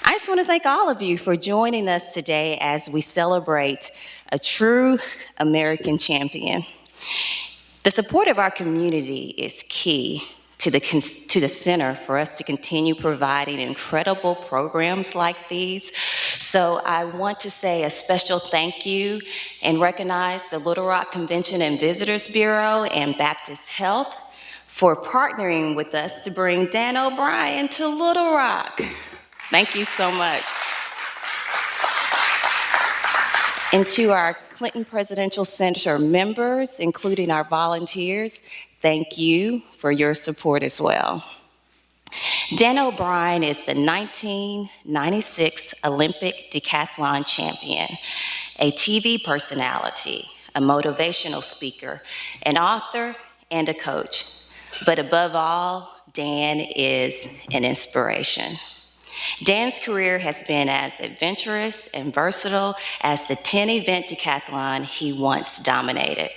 I just want to thank all of you for joining us today as we celebrate a true American champion. The support of our community is key to the center for us to continue providing incredible programs like these. So I want to say a special thank you and recognize the Little Rock Convention and Visitors Bureau and Baptist Health for partnering with us to bring Dan O'Brien to Little Rock. Thank you so much. And to our Clinton Presidential Center members, including our volunteers, thank you for your support as well. Dan O'Brien is the 1996 Olympic decathlon champion, a TV personality, a motivational speaker, an author, and a coach. But above all, Dan is an inspiration. Dan's career has been as adventurous and versatile as the 10-event decathlon he once dominated.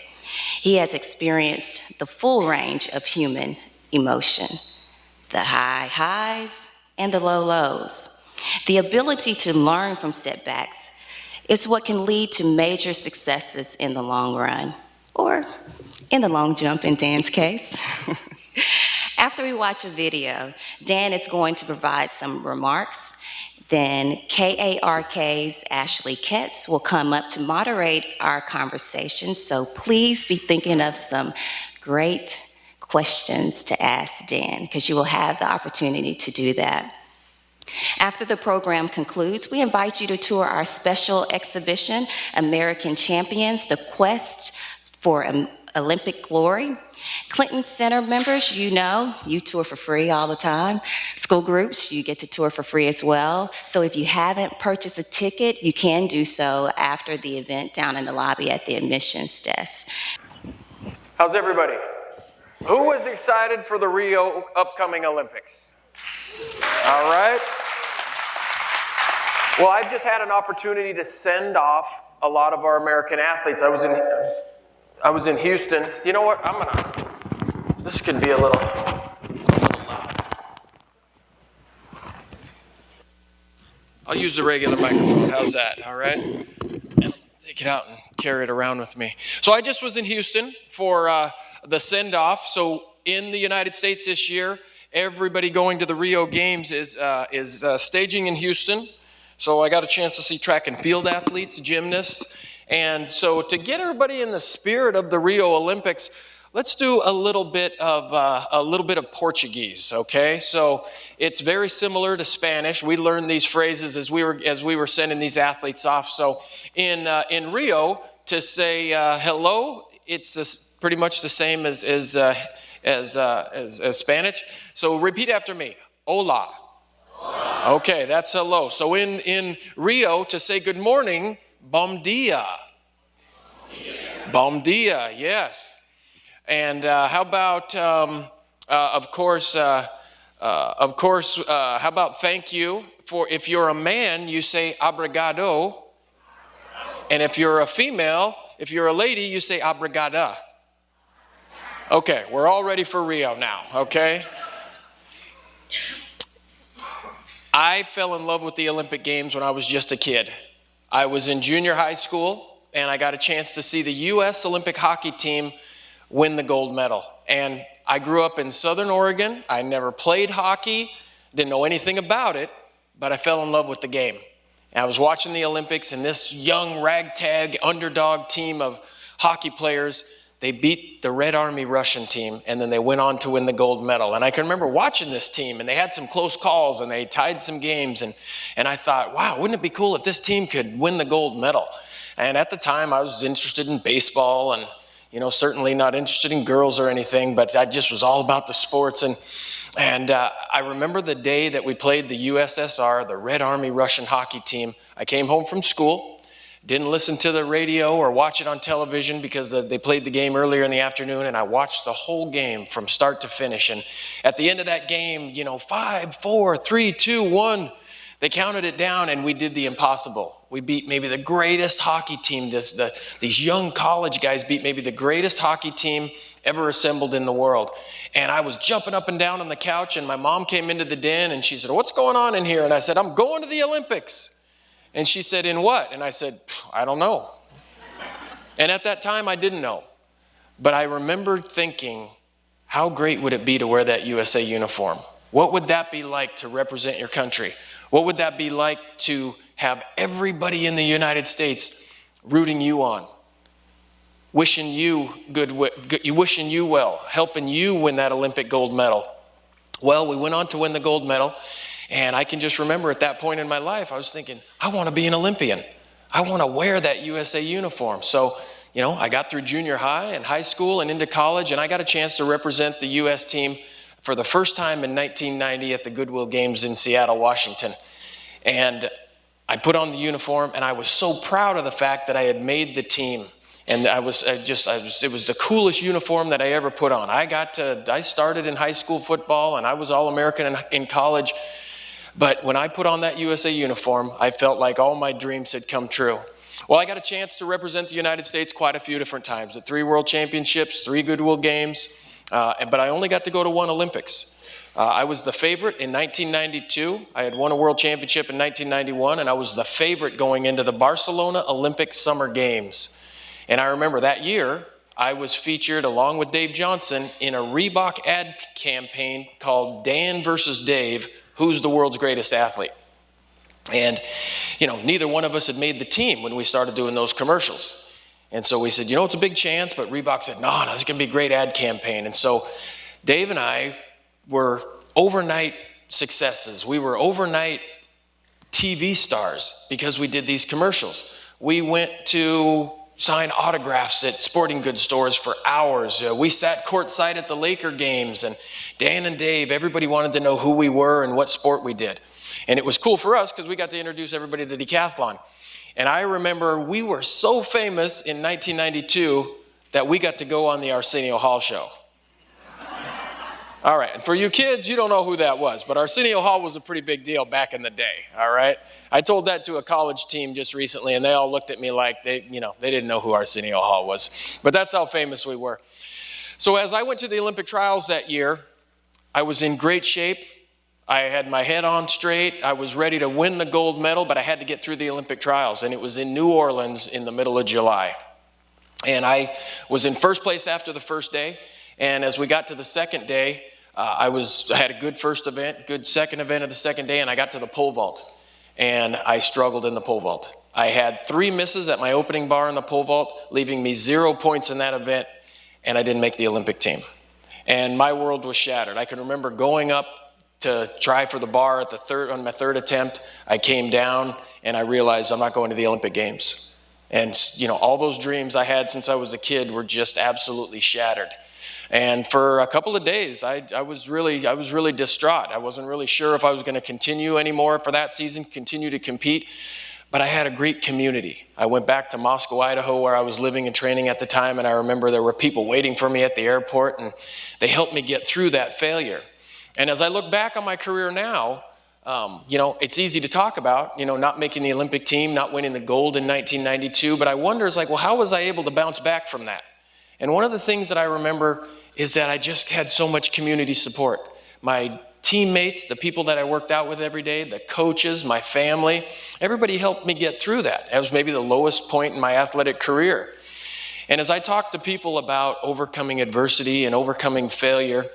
He has experienced the full range of human emotion, the high highs and the low lows. The ability to learn from setbacks is what can lead to major successes in the long run, or in the long jump in Dan's case. After we watch a video, Dan is going to provide some remarks. Then KARK's Ashley Ketz will come up to moderate our conversation, so please be thinking of some great questions to ask Dan, because you will have the opportunity to do that. After the program concludes, we invite you to tour our special exhibition, American Champions, The Quest for Olympic Glory. Clinton Center members, you know, you tour for free all the time. School groups, you get to tour for free as well. So if you haven't purchased a ticket, you can do so after the event down in the lobby at the admissions desk. How's everybody? Who is excited for the Rio upcoming Olympics? All right. Well, I've just had an opportunity to send off a lot of our American athletes. I was in Houston. You know what? This can be a little loud. I'll use the regular microphone. How's that? All right? And take it out and carry it around with me. So I just was in Houston for the send-off. So in the United States this year, everybody going to the Rio Games is staging in Houston. So I got a chance to see track and field athletes, gymnasts. And so to get everybody in the spirit of the Rio Olympics, let's do a little bit of Portuguese, okay? So it's very similar to Spanish. We learned these phrases as we were sending these athletes off. So in Rio, to say hello, it's pretty much the same as Spanish. So repeat after me. Hola. Hola. Okay, that's hello. So in Rio, to say good morning, bom dia. Bom dia, yes. And how about, of course, how about thank you? For if you're a man, you say obrigado. And if you're a female, if you're a lady, you say obrigada. Okay, we're all ready for Rio now, okay? I fell in love with the Olympic Games when I was just a kid. I was in junior high school, and I got a chance to see the U.S. Olympic hockey team win the gold medal. And I grew up in Southern Oregon. I never played hockey, didn't know anything about it, but I fell in love with the game. And I was watching the Olympics, and this young ragtag underdog team of hockey players, they beat the Red Army Russian team, and then they went on to win the gold medal. And I can remember watching this team, and they had some close calls, and they tied some games, and I thought, wow, wouldn't it be cool if this team could win the gold medal? And at the time, I was interested in baseball, and certainly not interested in girls or anything, but I just was all about the sports. And I remember the day that we played the USSR, the Red Army Russian hockey team. I came home from school. Didn't listen to the radio or watch it on television because they played the game earlier in the afternoon, and I watched the whole game from start to finish. And at the end of that game, 5, 4, 3, 2, 1, they counted it down, and we did the impossible. We beat maybe the greatest hockey team. These young college guys beat maybe the greatest hockey team ever assembled in the world. And I was jumping up and down on the couch, and my mom came into the den, and she said, "What's going on in here?" And I said, "I'm going to the Olympics." And she said, "In what?" And I said, "I don't know." And at that time, I didn't know. But I remembered thinking, how great would it be to wear that USA uniform? What would that be like to represent your country? What would that be like to have everybody in the United States rooting you on, wishing you well, helping you win that Olympic gold medal? Well, we went on to win the gold medal, and I can just remember at that point in my life, I was thinking, I want to be an Olympian. I want to wear that USA uniform. So, I got through junior high and high school and into college, and I got a chance to represent the U.S. team for the first time in 1990 at the Goodwill Games in Seattle, Washington. And I put on the uniform, and I was so proud of the fact that I had made the team. And it was the coolest uniform that I ever put on. I started in high school football, and I was All-American in college. But when I put on that USA uniform, I felt like all my dreams had come true. Well, I got a chance to represent the United States quite a few different times, at 3 World Championships, 3 Goodwill Games, but I only got to go to 1 Olympics. I was the favorite in 1992. I had won a World Championship in 1991, and I was the favorite going into the Barcelona Olympic Summer Games. And I remember that year, I was featured along with Dave Johnson in a Reebok ad campaign called Dan versus Dave, Who's the World's Greatest Athlete? And, neither one of us had made the team when we started doing those commercials. And so we said, it's a big chance, but Reebok said, no, this is going to be a great ad campaign. And so Dave and I were overnight successes. We were overnight TV stars because we did these commercials. We went to sign autographs at sporting goods stores for hours. We sat courtside at the Laker games, and Dan and Dave, everybody wanted to know who we were and what sport we did. And it was cool for us because we got to introduce everybody to decathlon. And I remember we were so famous in 1992 that we got to go on the Arsenio Hall show. All right, and for you kids, you don't know who that was, but Arsenio Hall was a pretty big deal back in the day, all right? I told that to a college team just recently, and they all looked at me like they didn't know who Arsenio Hall was. But that's how famous we were. So as I went to the Olympic trials that year, I was in great shape. I had my head on straight. I was ready to win the gold medal, but I had to get through the Olympic trials, and it was in New Orleans in the middle of July. And I was in first place after the first day, and as we got to the second day, I had a good first event, good second event of the second day, and I got to the pole vault, and I struggled in the pole vault. I had 3 misses at my opening bar in the pole vault, leaving me 0 points in that event, and I didn't make the Olympic team. And my world was shattered. I can remember going up to try for the bar on my third attempt. I came down, and I realized I'm not going to the Olympic Games. And all those dreams I had since I was a kid were just absolutely shattered. And for a couple of days, I was really distraught. I wasn't really sure if I was going to continue anymore for that season, continue to compete. But I had a great community. I went back to Moscow, Idaho, where I was living and training at the time, and I remember there were people waiting for me at the airport, and they helped me get through that failure. And as I look back on my career now, it's easy to talk about, not making the Olympic team, not winning the gold in 1992, but I wonder, how was I able to bounce back from that? And one of the things that I remember is that I just had so much community support. My teammates, the people that I worked out with every day, the coaches, my family, everybody helped me get through that. That was maybe the lowest point in my athletic career. And as I talk to people about overcoming adversity and overcoming failure,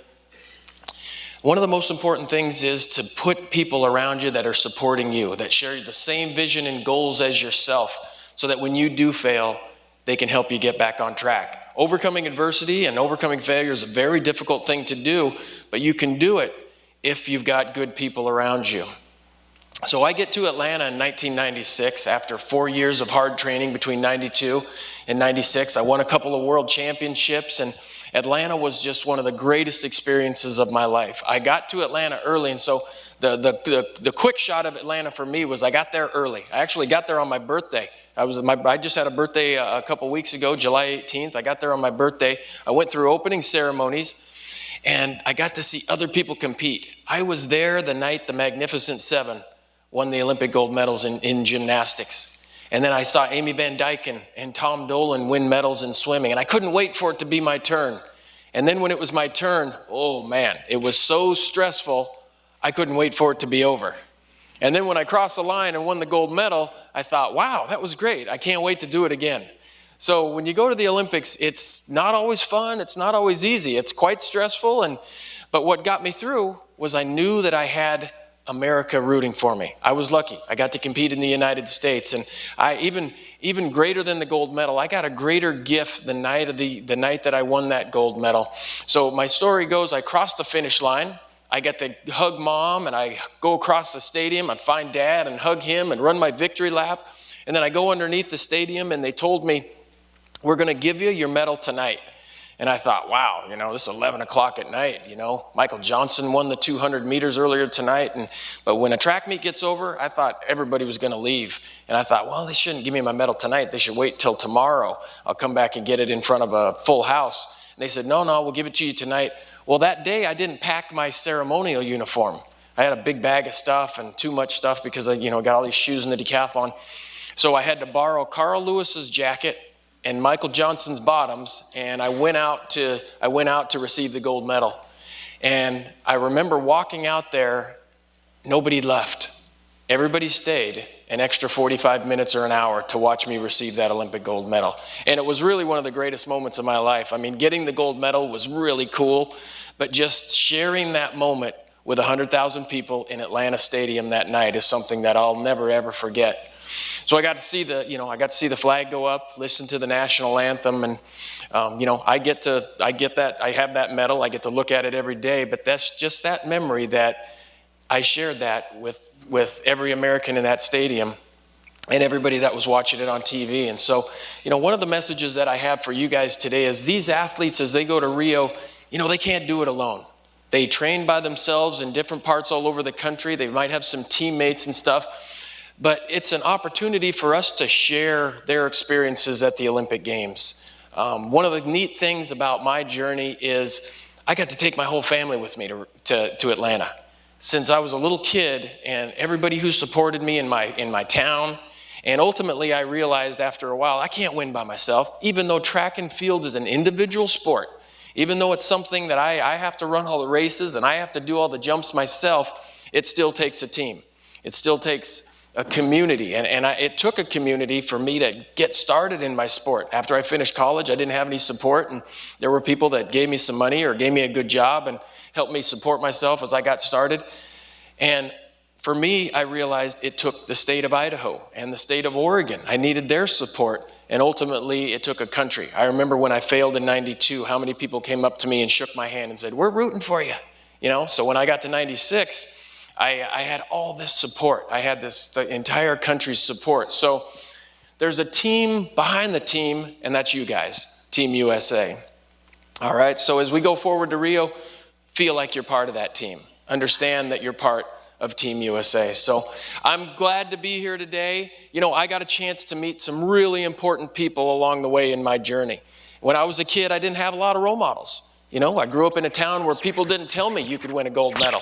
one of the most important things is to put people around you that are supporting you, that share the same vision and goals as yourself, so that when you do fail, they can help you get back on track. Overcoming adversity and overcoming failure is a very difficult thing to do, but you can do it if you've got good people around you. So I get to Atlanta in 1996 after 4 years of hard training between 92 and 96. I won a couple of world championships, and Atlanta was just one of the greatest experiences of my life. I got to Atlanta early, and so the quick shot of Atlanta for me was I got there early. I actually got there on my birthday. I just had a birthday a couple weeks ago, July 18th. I got there on my birthday. I went through opening ceremonies, and I got to see other people compete. I was there the night the Magnificent Seven won the Olympic gold medals in gymnastics. And then I saw Amy Van Dyken and Tom Dolan win medals in swimming, and I couldn't wait for it to be my turn. And then when it was my turn, oh man, it was so stressful, I couldn't wait for it to be over. And then when I crossed the line and won the gold medal, I thought, wow, that was great. I can't wait to do it again. So when you go to the Olympics, it's not always fun. It's not always easy. It's quite stressful. But what got me through was I knew that I had America rooting for me. I was lucky. I got to compete in the United States. And I even greater than the gold medal, I got a greater gift the night that I won that gold medal. So my story goes, I crossed the finish line. I get to hug Mom, and I go across the stadium and find Dad and hug him and run my victory lap. And then I go underneath the stadium, and they told me, we're going to give you your medal tonight. And I thought, wow, this is 11 o'clock at night, Michael Johnson won the 200 meters earlier tonight. But when a track meet gets over, I thought everybody was going to leave. And I thought, well, they shouldn't give me my medal tonight. They should wait till tomorrow. I'll come back and get it in front of a full house. And they said, no, we'll give it to you tonight. Well, that day I didn't pack my ceremonial uniform. I had a big bag of stuff and too much stuff because I, got all these shoes in the decathlon. So I had to borrow Carl Lewis's jacket and Michael Johnson's bottoms, and I went out to receive the gold medal. And I remember walking out there, nobody left. Everybody stayed an extra 45 minutes or an hour to watch me receive that Olympic gold medal. And it was really one of the greatest moments of my life. I mean, getting the gold medal was really cool, but just sharing that moment with 100,000 people in Atlanta Stadium that night is something that I'll never, ever forget. So I got to see the flag go up, listen to the national anthem, and I have that medal. I get to look at it every day, but that's just that memory that I shared that with every American in that stadium and everybody that was watching it on TV. And so, one of the messages that I have for you guys today is these athletes, as they go to Rio, they can't do it alone. They train by themselves in different parts all over the country. They might have some teammates and stuff. But it's an opportunity for us to share their experiences at the Olympic Games. One of the neat things about my journey is I got to take my whole family with me to Atlanta. Since I was a little kid, and everybody who supported me in my town, and ultimately I realized after a while I can't win by myself, even though track and field is an individual sport. Even though it's something that I have to run all the races and I have to do all the jumps myself, it still takes a team. It still takes a community, and it took a community for me to get started in my sport. After I finished college, I didn't have any support, and there were people that gave me some money or gave me a good job and helped me support myself as I got started. And for me, I realized it took the state of Idaho and the state of Oregon. I needed their support, and ultimately it took a country. I remember when I failed in '92, how many people came up to me and shook my hand and said, "We're rooting for you." So when I got to '96, I had all this support. I had the entire country's support. So there's a team behind the team, and that's you guys, Team USA. All right, so as we go forward to Rio, feel like you're part of that team. Understand that you're part of Team USA. So I'm glad to be here today. I got a chance to meet some really important people along the way in my journey. When I was a kid, I didn't have a lot of role models. I grew up in a town where people didn't tell me you could win a gold medal.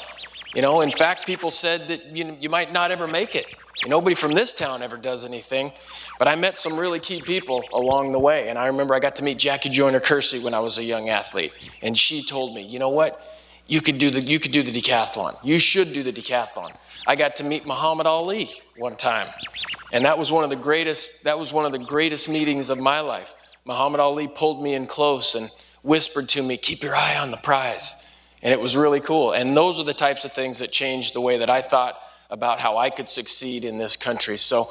In fact, people said that you might not ever make it. Nobody from this town ever does anything. But I met some really key people along the way. And I remember I got to meet Jackie Joyner-Kersee when I was a young athlete. And she told me, you know what? You could do the decathlon. You should do the decathlon. I got to meet Muhammad Ali one time. And that was one of the greatest meetings of my life. Muhammad Ali pulled me in close and whispered to me, "Keep your eye on the prize." And it was really cool. And those are the types of things that changed the way that I thought about how I could succeed in this country. So,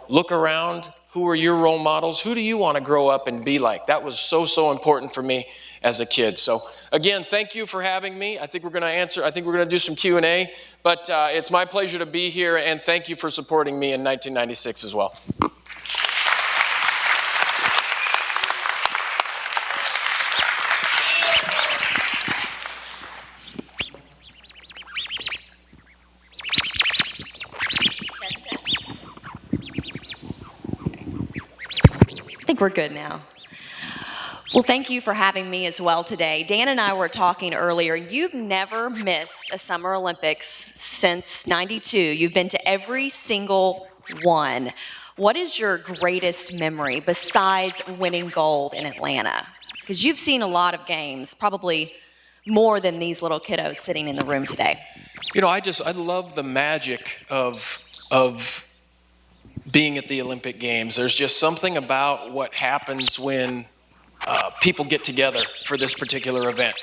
look around. Who are your role models? Who do you want to grow up and be like? That was so important for me as a kid. So again, thank you for having me. I think we're going to do some Q&A, but it's my pleasure to be here, and thank you for supporting me in 1996 as well. I think we're good now. Well, thank you for having me as well today. Dan and I were talking earlier. You've never missed a Summer Olympics since '92. You've been to every single one. What is your greatest memory besides winning gold in Atlanta? Because you've seen a lot of games, probably more than these little kiddos sitting in the room today. You know, I love the magic of being at the Olympic Games. There's just something about what happens when people get together for this particular event.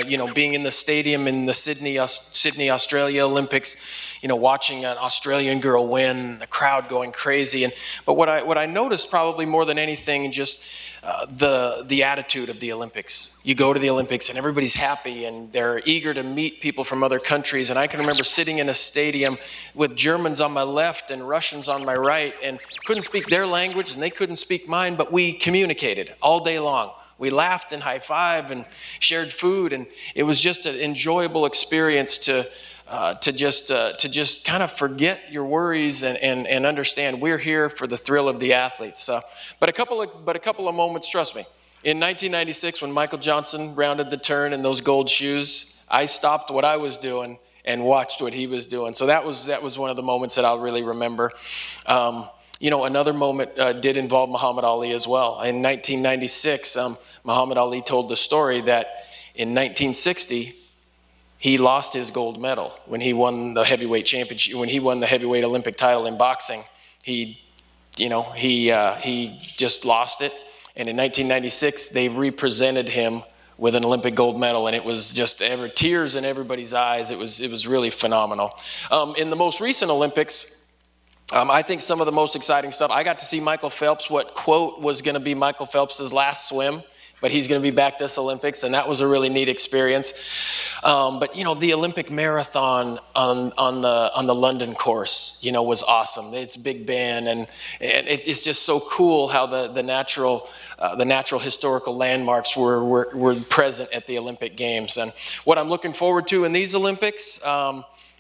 You know, being in the stadium in the Sydney, Australia Olympics, you know, watching an Australian girl win, the crowd going crazy. But what I noticed probably more than anything, just the attitude of the Olympics. You go to the Olympics and everybody's happy and they're eager to meet people from other countries. And I can remember sitting in a stadium with Germans on my left and Russians on my right, and couldn't speak their language and they couldn't speak mine, but we communicated all day long. We laughed and high-fived and shared food, and it was just an enjoyable experience to just kind of forget your worries and understand we're here for the thrill of the athletes. But a couple of moments, trust me. In 1996, when Michael Johnson rounded the turn in those gold shoes, I stopped what I was doing and watched what he was doing. So that was one of the moments that I'll really remember. You know, another moment did involve Muhammad Ali as well. In 1996, Muhammad Ali told the story that in 1960, he lost his gold medal when he won the heavyweight championship, when he won the heavyweight Olympic title in boxing. He just lost it. And in 1996, they represented him with an Olympic gold medal, and it was just tears in everybody's eyes. It was really phenomenal. In the most recent Olympics, I think some of the most exciting stuff, I got to see Michael Phelps, what quote was going to be Michael Phelps's last swim, but he's going to be back this Olympics, and that was a really neat experience. But you know, the Olympic marathon on the London course, you know, was awesome. It's Big Ben, and it's just so cool how the natural historical landmarks were present at the Olympic Games. And what I'm looking forward to in these Olympics,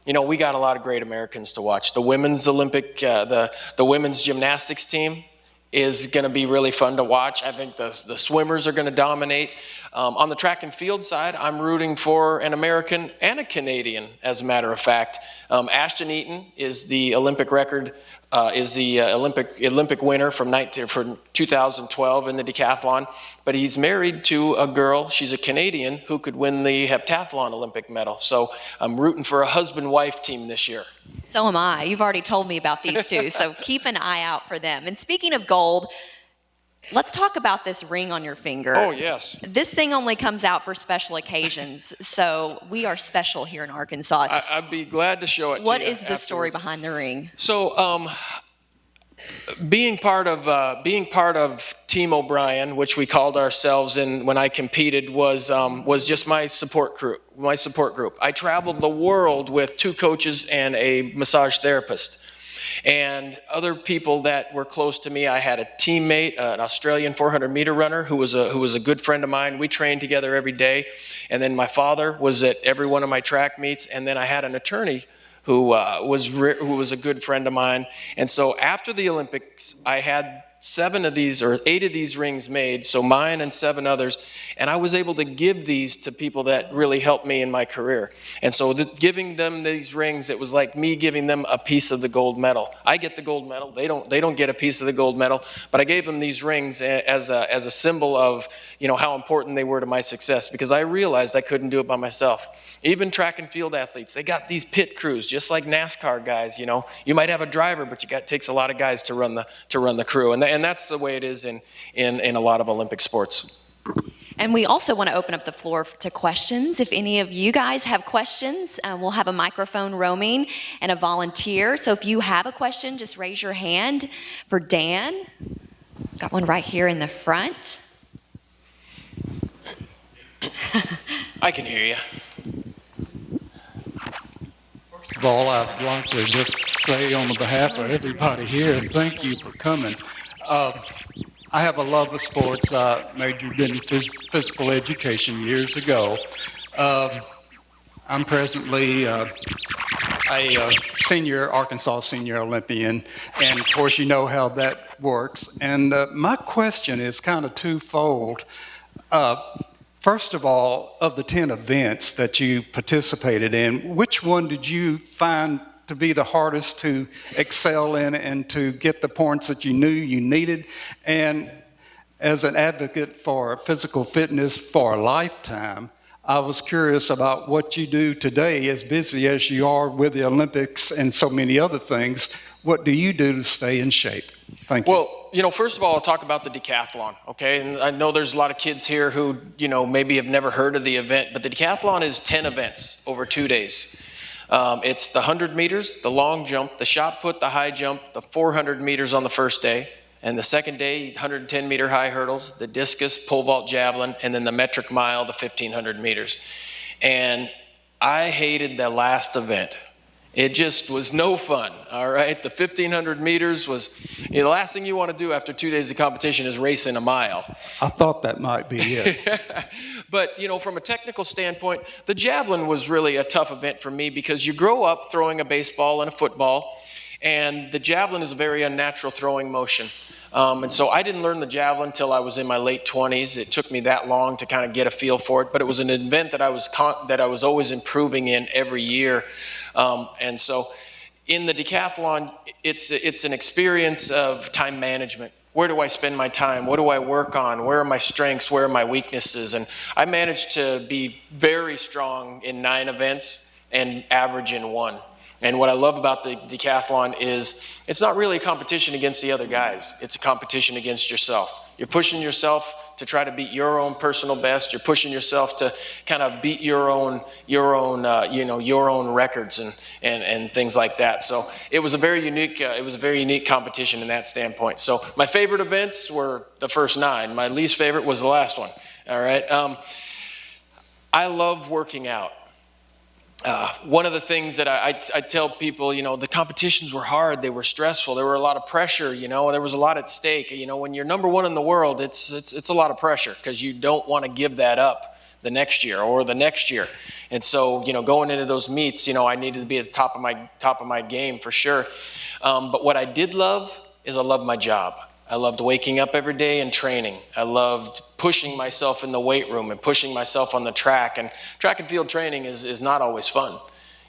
you know, we got a lot of great Americans to watch. The women's Olympic, the women's gymnastics team is going to be really fun to watch. I think the swimmers are going to dominate. On the track and field side, I'm rooting for an American and a Canadian, as a matter of fact. Ashton Eaton is the Olympic record, Olympic winner from 2012 in the decathlon, but he's married to a girl, she's a Canadian, who could win the heptathlon Olympic medal. So I'm rooting for a husband-wife team this year. So am I. You've already told me about these two, so keep an eye out for them. And speaking of gold, let's talk about this ring on your finger. Oh, yes. This thing only comes out for special occasions, so we are special here in Arkansas. I'd be glad to show it to you. What is the afterwards. story behind the ring? So, being part of Team O'Brien, which we called ourselves when I competed, was just my support group. I traveled the world with 2 coaches and a massage therapist. And other people that were close to me, I had a teammate, an Australian 400-meter runner who was a good friend of mine. We trained together every day. And then my father was at every one of my track meets. And then I had an attorney who was a good friend of mine. And so after the Olympics, I had 8 of these rings made, so mine and 7 others, and I was able to give these to people that really helped me in my career. And so giving them these rings, it was like me giving them a piece of the gold medal. I get the gold medal, they don't get a piece of the gold medal, but I gave them these rings as a symbol of, you know, how important they were to my success, because I realized I couldn't do it by myself. Even track and field athletes, they got these pit crews, just like NASCAR guys. You know, you might have a driver, but it takes a lot of guys to run the crew, and that's the way it is in a lot of Olympic sports. And we also want to open up the floor to questions. If any of you guys have questions, we'll have a microphone roaming and a volunteer. So if you have a question, just raise your hand. For Dan, got one right here in the front. I can hear you. First of all, I'd like to just say on the behalf of everybody here, thank you for coming. I have a love of sports. I majored in physical education years ago. I'm presently a Arkansas senior Olympian, and of course you know how that works. And my question is kind of twofold. First of all, of the 10 events that you participated in, which one did you find to be the hardest to excel in and to get the points that you knew you needed? And as an advocate for physical fitness for a lifetime, I was curious about what you do today, as busy as you are with the Olympics and so many other things. What do you do to stay in shape? Thank you. Well, first of all, I'll talk about the decathlon, okay? And I know there's a lot of kids here who, maybe have never heard of the event, but the decathlon is 10 events over 2 days. It's the 100 meters, the long jump, the shot put, the high jump, the 400 meters on the first day, and the second day, 110 meter high hurdles, the discus, pole vault, javelin, and then the metric mile, the 1500 meters. And I hated the last event. It just was no fun, all right? The 1,500 meters was, the last thing you want to do after 2 days of competition is race in a mile. I thought that might be it. But, from a technical standpoint, the javelin was really a tough event for me because you grow up throwing a baseball and a football, and the javelin is a very unnatural throwing motion. And so I didn't learn the javelin until I was in my late 20s. It took me that long to kind of get a feel for it, but it was an event that I was always improving in every year. And so in the decathlon, it's an experience of time management. Where do I spend my time? What do I work on? Where are my strengths? Where are my weaknesses? And I managed to be very strong in 9 events and average in 1. And what I love about the decathlon is it's not really a competition against the other guys. It's a competition against yourself. You're pushing yourself to try to beat your own personal best. You're pushing yourself to kind of beat your own records and things like that. So it was a very unique competition in that standpoint. So my favorite events were the first 9. My least favorite was the last one. All right. I love working out. One of the things that I tell people, the competitions were hard, they were stressful, there were a lot of pressure, there was a lot at stake. When you're number 1 in the world, it's a lot of pressure because you don't want to give that up the next year or the next year. And so, going into those meets, I needed to be at the top of my game for sure. But what I did love is I loved my job. I loved waking up every day and training. I loved pushing myself in the weight room and pushing myself on the track. And track and field training is not always fun.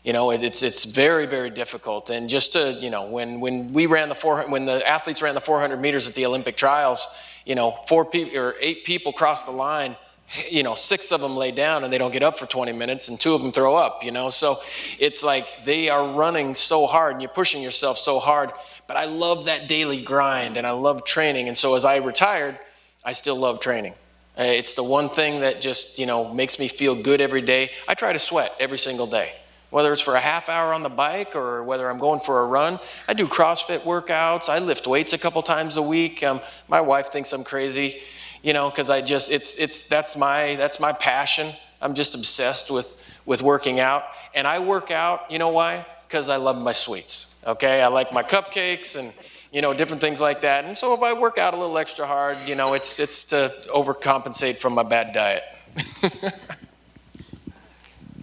It's very, very difficult. And just to, when the athletes ran the 400 meters at the Olympic trials, 8 people cross the line. 6 of them lay down and they don't get up for 20 minutes and 2 of them throw up, So it's like they are running so hard and you're pushing yourself so hard. But I love that daily grind and I love training. And so as I retired, I still love training. It's the one thing that just, makes me feel good every day. I try to sweat every single day. Whether it's for a half hour on the bike or whether I'm going for a run, I do CrossFit workouts. I lift weights a couple times a week. My wife thinks I'm crazy. Because that's my passion. I'm just obsessed with working out. And I work out, why? Because I love my sweets, okay? I like my cupcakes and, different things like that. And so if I work out a little extra hard, it's to overcompensate from my bad diet.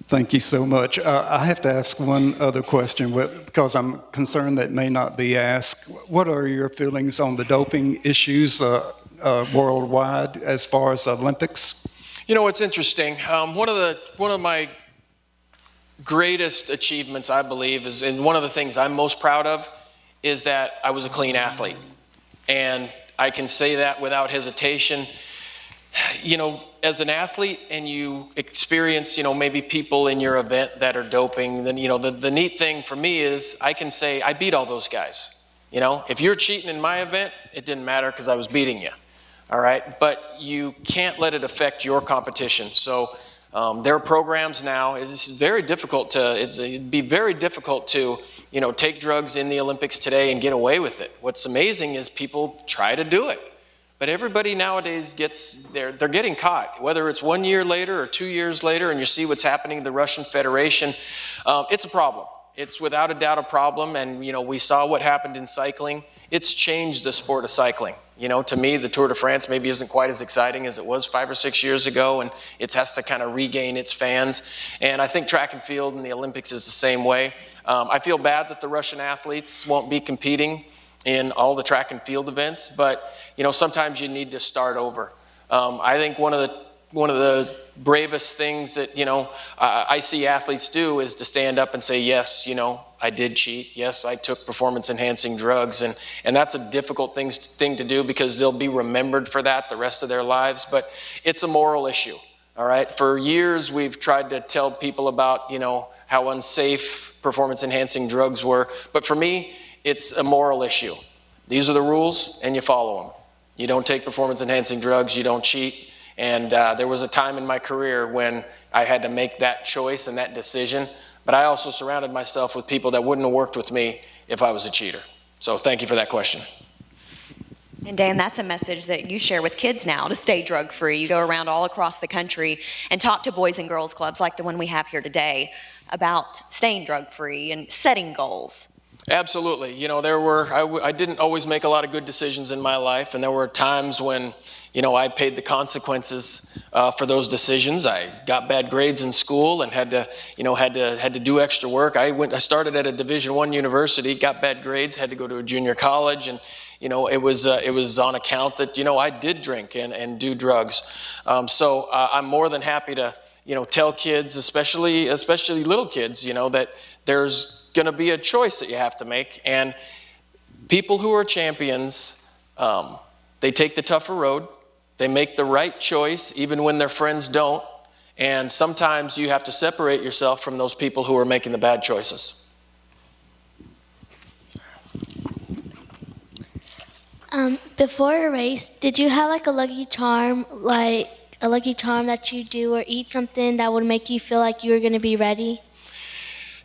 Thank you so much. I have to ask one other question because I'm concerned that may not be asked. What are your feelings on the doping issues worldwide as far as Olympics? It's interesting. One of my greatest achievements, I believe, and one of the things I'm most proud of, is that I was a clean athlete. And I can say that without hesitation. As an athlete and you experience, maybe people in your event that are doping, then, the neat thing for me is I can say I beat all those guys. If you're cheating in my event, it didn't matter because I was beating you. All right, but you can't let it affect your competition. So there are programs now. It'd be very difficult to, take drugs in the Olympics today and get away with it. What's amazing is people try to do it, but everybody nowadays they're getting caught. Whether it's 1 year later or 2 years later, and you see what's happening in the Russian Federation, it's a problem. It's without a doubt a problem, and we saw what happened in cycling. It's changed the sport of cycling. To me, the Tour de France maybe isn't quite as exciting as it was 5 or 6 years ago, and it has to kind of regain its fans. And I think track and field in the Olympics is the same way. I feel bad that the Russian athletes won't be competing in all the track and field events, but sometimes you need to start over. I think one of the bravest things that I see athletes do is to stand up and say, yes, I did cheat. Yes, I took performance-enhancing drugs, and that's a difficult thing to do because they'll be remembered for that the rest of their lives, but it's a moral issue, all right? For years, we've tried to tell people about, how unsafe performance-enhancing drugs were, but for me, it's a moral issue. These are the rules, and you follow them. You don't take performance-enhancing drugs, you don't cheat, and there was a time in my career when I had to make that choice and that decision, but I also surrounded myself with people that wouldn't have worked with me if I was a cheater. So thank you for that question. And Dan, that's a message that you share with kids now to stay drug-free. You go around all across the country and talk to boys and girls clubs like the one we have here today about staying drug-free and setting goals. Absolutely. I didn't always make a lot of good decisions in my life, and there were times when, I paid the consequences for those decisions. I got bad grades in school and had to do extra work. I started at a Division I university, got bad grades, had to go to a junior college, and it was on account that I did drink and do drugs. So I'm more than happy to tell kids, especially little kids, that there's going to be a choice that you have to make. And people who are champions, they take the tougher road. They make the right choice even when their friends don't. And sometimes you have to separate yourself from those people who are making the bad choices. Before a race, did you have like a lucky charm that you do or eat something that would make you feel like you were going to be ready?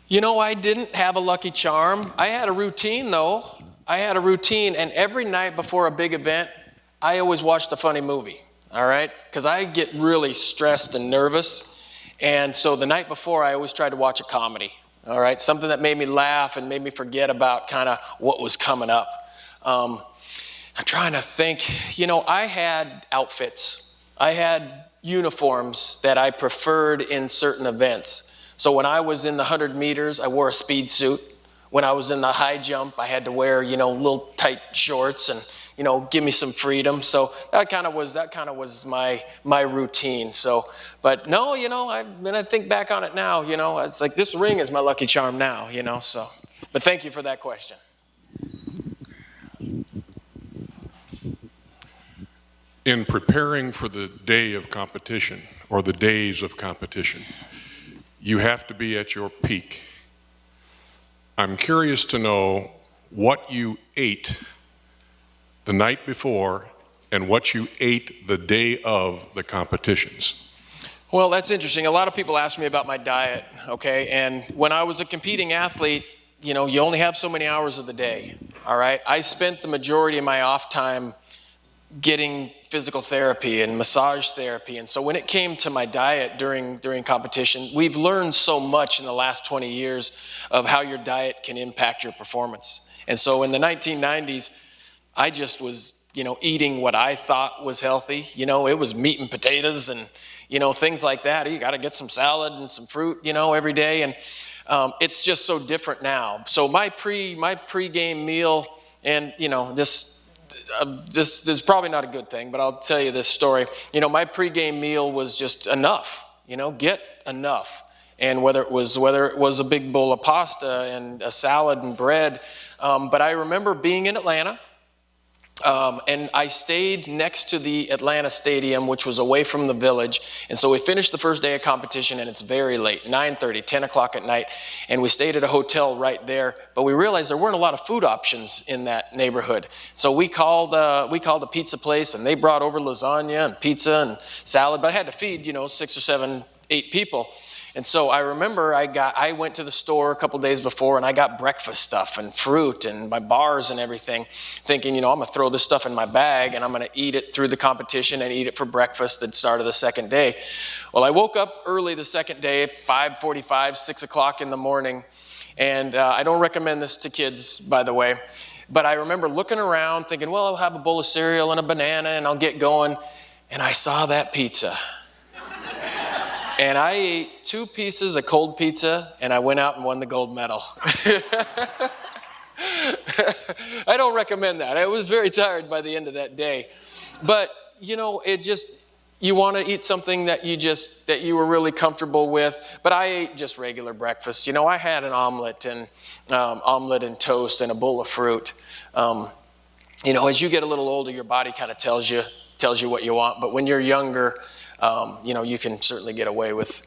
I didn't have a lucky charm. I had a routine, though. And every night before a big event, I always watched a funny movie, all right? Because I get really stressed and nervous. And so the night before, I always tried to watch a comedy, all right? Something that made me laugh and made me forget about kind of what was coming up. I'm trying to think. I had outfits. I had uniforms that I preferred in certain events. So when I was in the 100 meters, I wore a speed suit. When I was in the high jump, I had to wear, little tight shorts and, give me some freedom. So that kind of was my routine. So, but no, when I think back on it now, it's like this ring is my lucky charm now, so. But thank you for that question. In preparing for the day of competition or the days of competition, you have to be at your peak. I'm curious to know what you ate the night before and what you ate the day of the competitions. Well, that's interesting. A lot of people ask me about my diet, okay? And when I was a competing athlete, you only have so many hours of the day, all right? I spent the majority of my off time getting physical therapy and massage therapy. And so when it came to my diet during competition, we've learned so much in the last 20 years of how your diet can impact your performance. And so in the 1990s, I just was, eating what I thought was healthy. It was meat and potatoes and, things like that. You got to get some salad and some fruit, every day. And it's just so different now. So my pre-game meal, and, this is probably not a good thing, but I'll tell you this story. My pregame meal was just enough, get enough. And whether it was a big bowl of pasta and a salad and bread. But I remember being in Atlanta, and I stayed next to the Atlanta Stadium, which was away from the village. And so we finished the first day of competition, and it's very late, 9:30, 10 o'clock at night. And we stayed at a hotel right there, but we realized there weren't a lot of food options in that neighborhood. So we called a pizza place, and they brought over lasagna and pizza and salad, but I had to feed, 6 or 7, 8 people. And so I remember I went to the store a couple days before and I got breakfast stuff and fruit and my bars and everything, thinking, I'm going to throw this stuff in my bag and I'm going to eat it through the competition and eat it for breakfast at the start of the second day. Well, I woke up early the second day at 5:45, 6 o'clock in the morning. And I don't recommend this to kids, by the way. But I remember looking around thinking, well, I'll have a bowl of cereal and a banana and I'll get going. And I saw that pizza. And I ate 2 pieces of cold pizza, and I went out and won the gold medal. I don't recommend that. I was very tired by the end of that day. But, you want to eat something that you were really comfortable with. But I ate just regular breakfast. You know, I had an omelet and toast and a bowl of fruit. You know, as you get a little older, your body kind of tells you what you want. But when you're younger, you know, you can certainly get away with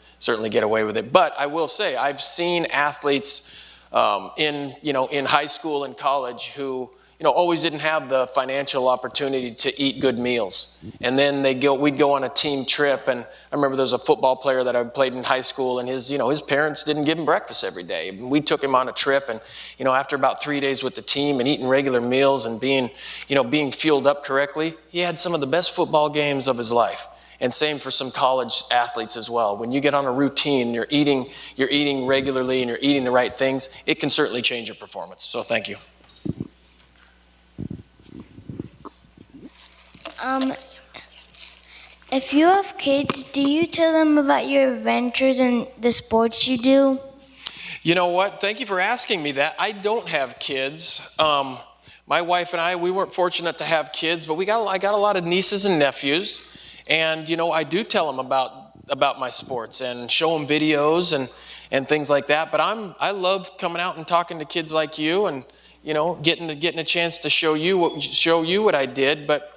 it. But I will say, I've seen athletes in high school and college who, you know, always didn't have the financial opportunity to eat good meals. And then we'd go on a team trip, and I remember there was a football player that I played in high school, and his parents didn't give him breakfast every day. We took him on a trip, and, you know, after about 3 days with the team and eating regular meals and being fueled up correctly, he had some of the best football games of his life. And same for some college athletes as well. When you get on a routine, you're eating regularly and you're eating the right things, it can certainly change your performance. So thank you. If you have kids, do you tell them about your adventures and the sports you do? You know what? Thank you for asking me that. I don't have kids. My wife and I, we weren't fortunate to have kids, but I got a lot of nieces and nephews. And, you know, I do tell them about my sports and show them videos and things like that. But I love coming out and talking to kids like you and, you know, getting a chance to show you what I did. But,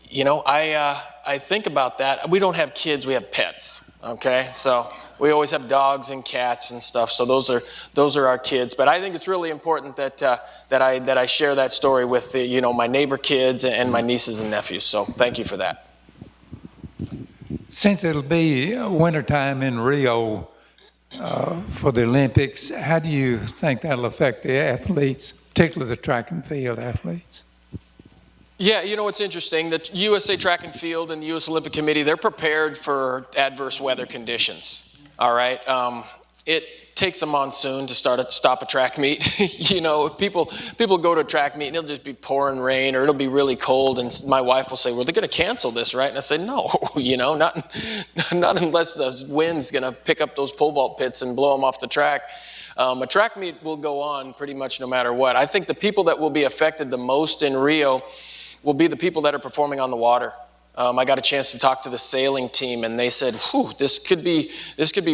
you know, I think about that. We don't have kids, we have pets, okay? So we always have dogs and cats and stuff. So those are our kids. But I think it's really important that I share that story with my neighbor kids and my nieces and nephews. So thank you for that. Since it'll be wintertime in Rio for the Olympics, how do you think that'll affect the athletes, particularly the track and field athletes? Yeah, you know, it's interesting. The USA Track and Field and the U.S. Olympic Committee, they're prepared for adverse weather conditions, all right? It takes a monsoon to stop a track meet. You know, people go to a track meet and it'll just be pouring rain or it'll be really cold, and my wife will say, well, they're going to cancel this, right? And I say, no, you know, not unless the wind's going to pick up those pole vault pits and blow them off the track. A track meet will go on pretty much no matter what. I think the people that will be affected the most in Rio will be the people that are performing on the water. I got a chance to talk to the sailing team, and they said, whew, this could be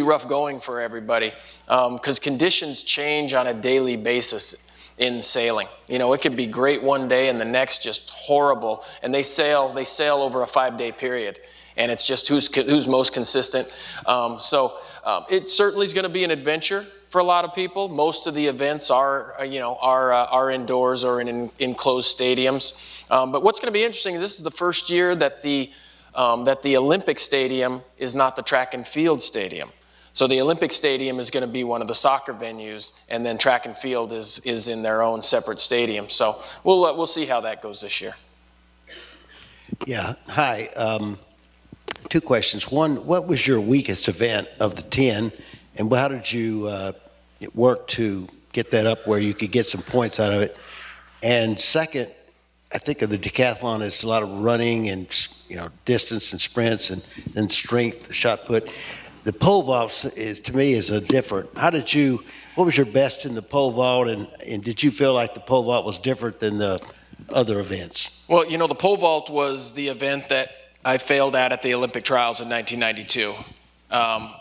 rough going for everybody, because conditions change on a daily basis in sailing. You know, it could be great one day and the next just horrible, and they sail over a 5-day period, and it's just who's most consistent. It certainly is going to be an adventure for a lot of people. Most of the events are indoors or in enclosed stadiums. But what's going to be interesting is this is the first year that the Olympic Stadium is not the track and field stadium. So the Olympic Stadium is going to be one of the soccer venues, and then track and field is in their own separate stadium. So we'll see how that goes this year. Yeah. Hi. 2 questions. One, what was your weakest event of the 10, and how did you work to get that up where you could get some points out of it? And second, I think of the decathlon as a lot of running and, you know, distance and sprints and then strength, shot put. The pole vault to me is a different. What was your best in the pole vault, and did you feel like the pole vault was different than the other events? Well, you know, the pole vault was the event that I failed at the Olympic trials in 1992.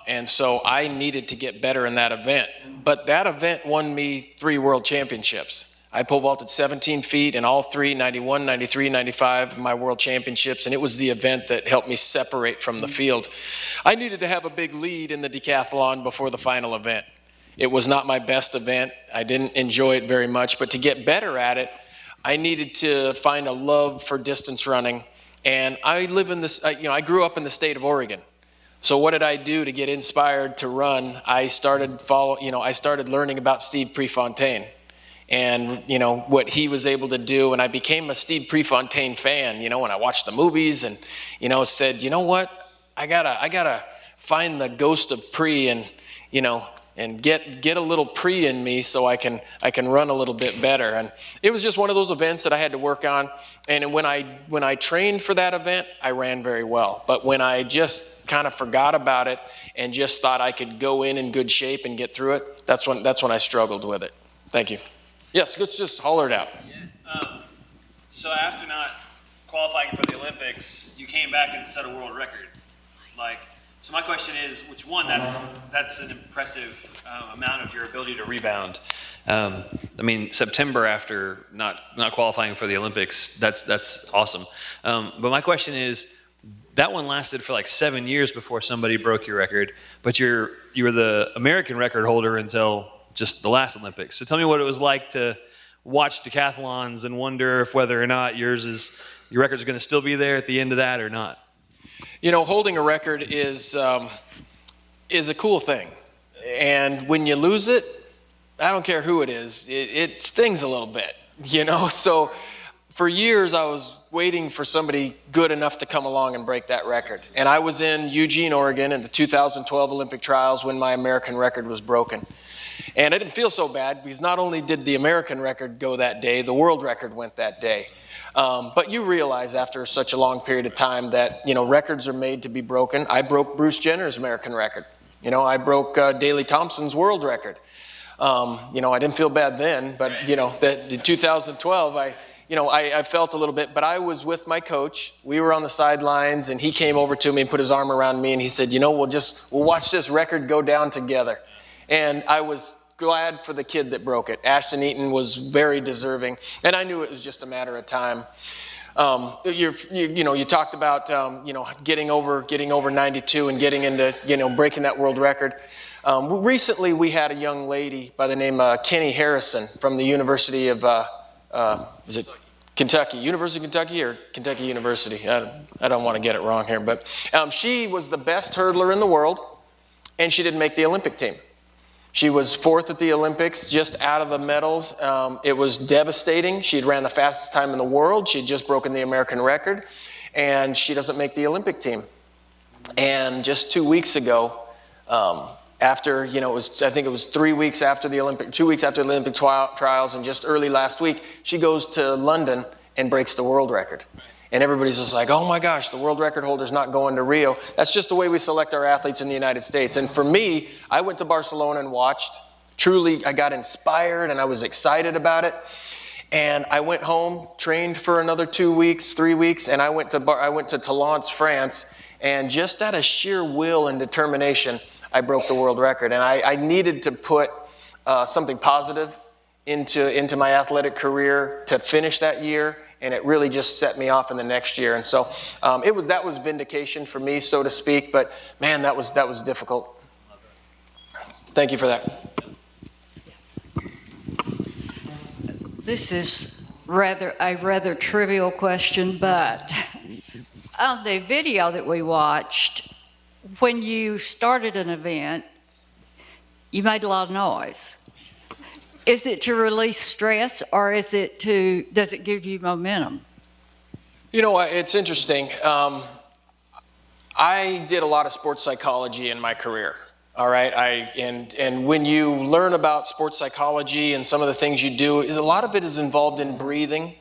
And so I needed to get better in that event. But that event won me 3 world championships. I pole vaulted 17 feet in all 3, 91, 93, 95 of my world championships, and it was the event that helped me separate from the field. I needed to have a big lead in the decathlon before the final event. It was not my best event. I didn't enjoy it very much, but to get better at it, I needed to find a love for distance running. And I grew up in the state of Oregon. So what did I do to get inspired to run? I started learning about Steve Prefontaine and, you know, what he was able to do. And I became a Steve Prefontaine fan, you know, when I watched the movies and, you know, said, you know what, I gotta find the ghost of Pre and, you know, and get a little Pre in me so I can run a little bit better. And it was just one of those events that I had to work on. And when I trained for that event, I ran very well. But when I just kind of forgot about it and just thought I could go in good shape and get through it, that's when I struggled with it. Thank you. Yes, let's just holler it out. Yeah. So after not qualifying for the Olympics, you came back and set a world record. So my question is, which one? That's an impressive amount of your ability to rebound. September after not qualifying for the Olympics, that's awesome. But my question is, that one lasted for like 7 years before somebody broke your record, but you were the American record holder until just the last Olympics. So tell me what it was like to watch decathlons and wonder if whether or not your record's going to still be there at the end of that or not. Holding a record is a cool thing. And when you lose it, I don't care who it is, it stings a little bit, So for years, I was waiting for somebody good enough to come along and break that record. And I was in Eugene, Oregon in the 2012 Olympic trials when my American record was broken. And I didn't feel so bad because not only did the American record go that day, the world record went that day. But you realize after such a long period of time that, records are made to be broken. I broke Bruce Jenner's American record. I broke Daley Thompson's world record. I didn't feel bad then, but, that in 2012, I felt a little bit, but I was with my coach. We were on the sidelines, and he came over to me and put his arm around me, and he said, we'll watch this record go down together. And I was glad for the kid that broke it. Ashton Eaton was very deserving, and I knew it was just a matter of time. You talked about, getting over 92 and getting into, breaking that world record. Recently, we had a young lady by the name of Kenny Harrison from the University of, is it Kentucky? University of Kentucky or Kentucky University? I don't want to get it wrong here, but she was the best hurdler in the world, and she didn't make the Olympic team. She was 4th at the Olympics, just out of the medals. It was devastating. She had ran the fastest time in the world. She had just broken the American record, and she doesn't make the Olympic team. And just 2 weeks ago, after, I think it was 3 weeks after the Olympic, 2 weeks after the Olympic trials, and just early last week, she goes to London and breaks the world record. And everybody's just like, oh my gosh, the world record holder's not going to Rio. That's just the way we select our athletes in the United States. And for me, I went to Barcelona and watched. Truly, I got inspired and I was excited about it. And I went home, trained for another 2 weeks, 3 weeks, and I went to Talence, France. And just out of sheer will and determination, I broke the world record. And I needed to put something positive into my athletic career to finish that year. And it really just set me off in the next year. And so that was vindication for me, so to speak. But man, that was difficult. Thank you for that. This is a rather trivial question, but on the video that we watched, when you started an event, you made a lot of noise. Is it to release stress, or does it give you momentum? It's interesting. I did a lot of sports psychology in my career. All right, and when you learn about sports psychology and some of the things you do, a lot of it is involved in breathing.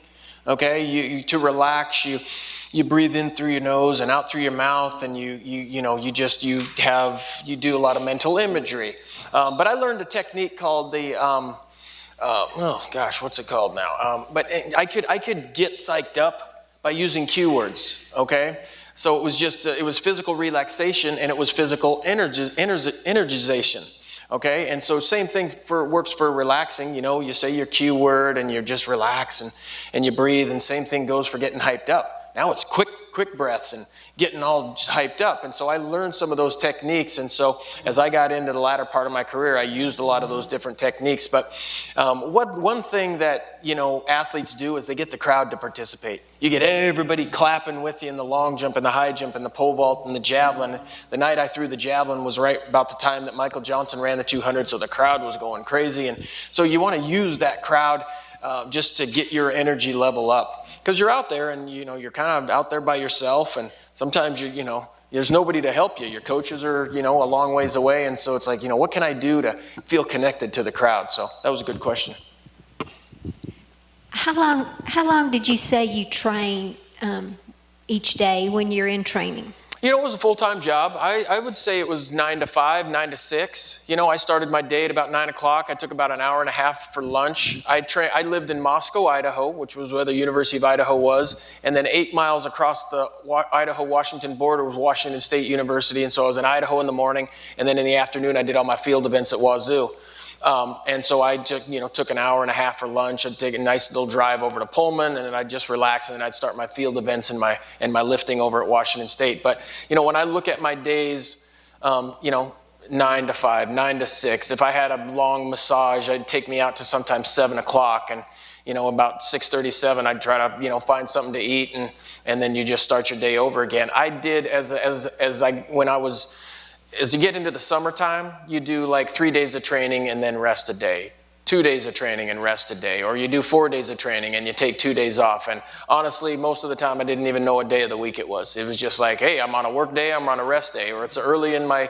Okay, to relax, you breathe in through your nose and out through your mouth, and you do a lot of mental imagery. But I learned a technique called the what's it called now? But I could get psyched up by using cue words, okay? So it was it was physical relaxation and it was physical energization, okay? And so same thing works for relaxing, you say your cue word and you just relax and you breathe, and same thing goes for getting hyped up. Now it's quick breaths and getting all hyped up. And so I learned some of those techniques. And so as I got into the latter part of my career, I used a lot of those different techniques. But one thing that, athletes do is they get the crowd to participate. You get everybody clapping with you in the long jump and the high jump and the pole vault and the javelin. The night I threw the javelin was right about the time that Michael Johnson ran the 200. So the crowd was going crazy. And so you want to use that crowd just to get your energy level up. Because you're out there and, you're kind of out there by yourself, and sometimes there's nobody to help you. Your coaches are, a long ways away, and so it's like, what can I do to feel connected to the crowd? So that was a good question. How long did you say you train each day when you're in training? You know, it was a full-time job. I would say it was 9 to 5, 9 to 6. You know, I started my day at about 9 o'clock. I took about an hour and a half for lunch. I lived in Moscow, Idaho, which was where the University of Idaho was. And then 8 miles across the Idaho-Washington border was Washington State University. And so I was in Idaho in the morning. And then in the afternoon, I did all my field events at Wazoo. And so I took an hour and a half for lunch. I'd take a nice little drive over to Pullman, and then I'd just relax, and then I'd start my field events and my lifting over at Washington State. But when I look at my days, 9 to 5, 9 to 6. If I had a long massage, I'd take me out to sometimes 7 o'clock, and about 6:37, I'd try to find something to eat, and then you just start your day over again. I did as you get into the summertime, you do like 3 days of training and then rest a day, 2 days of training and rest a day, or you do 4 days of training and you take 2 days off. And honestly, most of the time I didn't even know what day of the week it was. It was just like, hey, I'm on a work day, I'm on a rest day, or it's early in my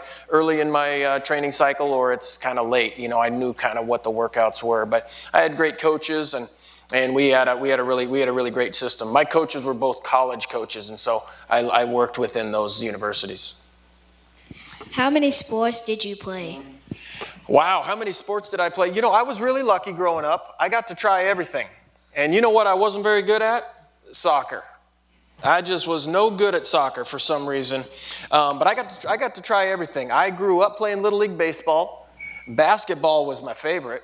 training cycle, or it's kind of late. I knew kind of what the workouts were. But I had great coaches, and we had a really great system. My coaches were both college coaches, and so I worked within those universities. How many sports did you play? Wow, how many sports did I play? I was really lucky growing up. I got to try everything. And you know what I wasn't very good at? Soccer. I just was no good at soccer for some reason. But I got to try everything. I grew up playing Little League baseball. Basketball was my favorite.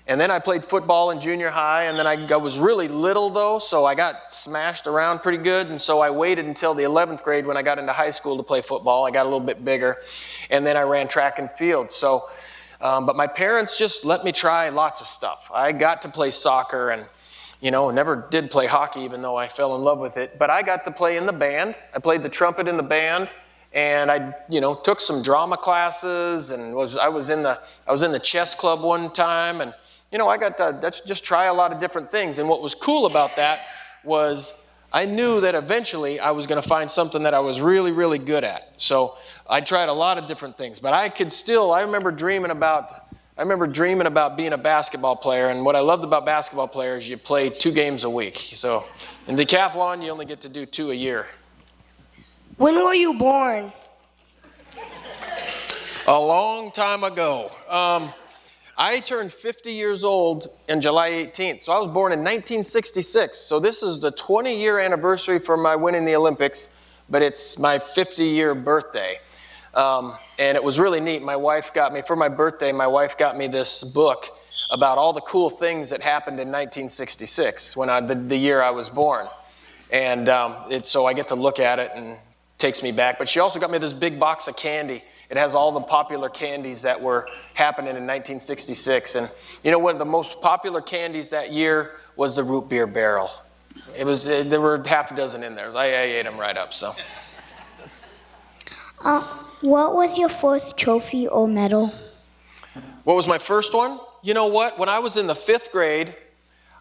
And then I played football in junior high, and then I was really little though, so I got smashed around pretty good, and so I waited until the 11th grade when I got into high school to play football. I got a little bit bigger, and then I ran track and field. So, but my parents just let me try lots of stuff. I got to play soccer, and never did play hockey, even though I fell in love with it. But I got to play in the band. I played the trumpet in the band. And I, took some drama classes, and I was in the chess club one time, and I got to just try a lot of different things. And what was cool about that was I knew that eventually I was going to find something that I was really, really good at. So I tried a lot of different things. But I remember dreaming about being a basketball player. And what I loved about basketball players, you play 2 games a week. So in decathlon, you only get to do 2 a year. When were you born? A long time ago. I turned 50 years old on July 18th. So I was born in 1966. So this is the 20-year anniversary for my winning the Olympics, but it's my 50-year birthday. And it was really neat. For my birthday, my wife got me this book about all the cool things that happened in 1966, the year I was born. And so I get to look at it, and takes me back. But she also got me this big box of candy. It has all the popular candies that were happening in 1966. And one of the most popular candies that year was the root beer barrel. There were half a dozen in there. I ate them right up. So. What was your first trophy or medal? What was my first one? You know what? When I was in the 5th grade,